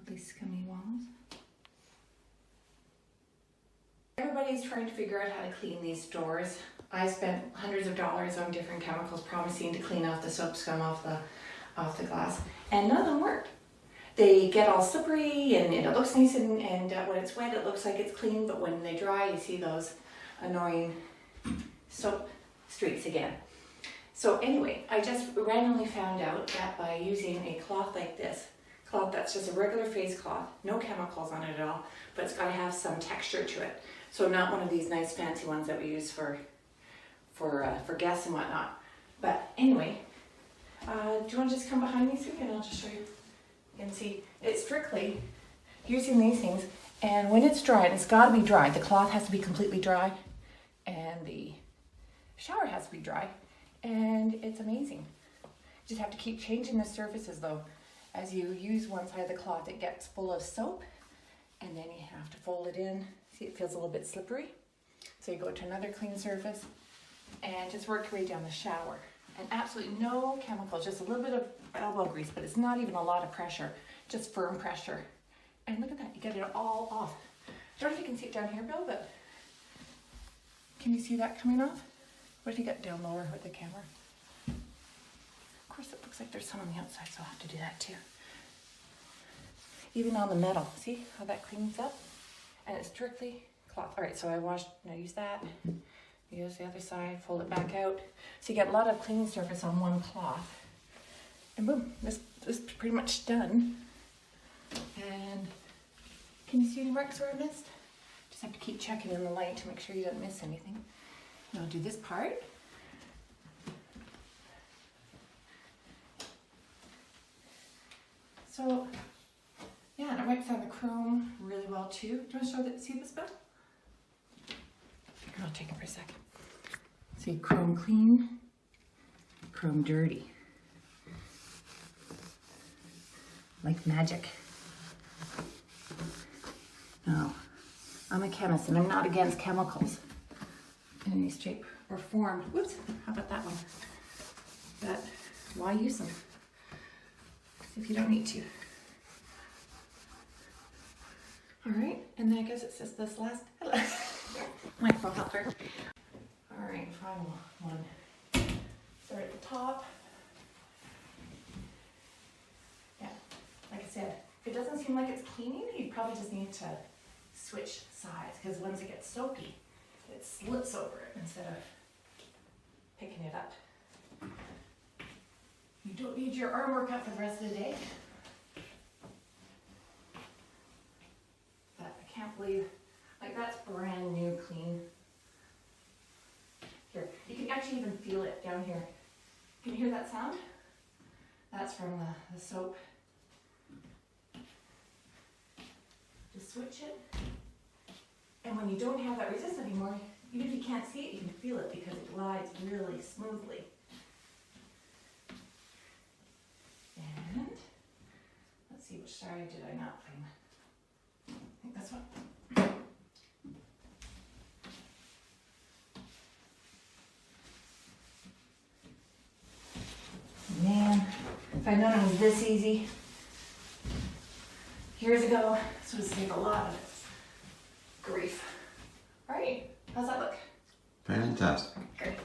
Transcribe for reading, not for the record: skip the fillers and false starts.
These scummy walls. Everybody's trying to figure out how to clean these doors. I spent hundreds of dollars on different chemicals promising to clean off the soap scum off the glass, and none of them worked. They get all slippery and it looks nice, and when it's wet it looks like it's clean, but when they dry you see those annoying soap streaks again. So anyway, I just randomly found out that by using a cloth like this, cloth that's just a regular face cloth, no chemicals on it at all, but it's got to have some texture to it. So not one of these nice fancy ones that we use for guests and whatnot. But anyway, do you want to just come behind me, Sue, and I'll just show you. You can see it's strictly using these things, and when it's dry, it's got to be dry. The cloth has to be completely dry, and the shower has to be dry, and it's amazing. You just have to keep changing the surfaces though. As you use one side of the cloth, it gets full of soap, and then you have to fold it in. See, it feels a little bit slippery. So you go to another clean surface and just work your way down the shower. And absolutely no chemicals, just a little bit of elbow grease, but it's not even a lot of pressure, just firm pressure. And look at that, you get it all off. I don't know if you can see it down here, Bill, but can you see that coming off? What if you get down lower with the camera? Of course, it looks like there's some on the outside, so I'll have to do that too. Even on the metal, see how that cleans up? And it's strictly cloth. All right, so I use that. Use the other side, fold it back out. So you get a lot of cleaning surface on one cloth. And boom, this is pretty much done. And can you see any marks where I missed? Just have to keep checking in the light to make sure you don't miss anything. And I'll do this part. So, yeah, and it wipes on the chrome really well too. Do you want to show that? See this, Bill? I'll take it for a second. See, chrome clean, chrome dirty. Like magic. Now, I'm a chemist and I'm not against chemicals in any shape or form. Whoops, how about that one? But why use them if you don't need to? All right, and then I guess it's just this last microphone filter. All right, final one. Start at the top. Yeah, like I said, if it doesn't seem like it's cleaning, you probably just need to switch sides, because once it gets soapy, it slips over it instead of picking it up. You don't need your arm workout for the rest of the day. But I can't believe, like, that's brand new clean. Here, you can actually even feel it down here. Can you hear that sound? That's from the soap. Just switch it. And when you don't have that resistance anymore, even if you can't see it, you can feel it because it glides really smoothly. And let's see, which side did I not clean? I think this one. Man, if I'd known it was this easy years ago, this would save a lot of grief. All right, how's that look? Fantastic. Great.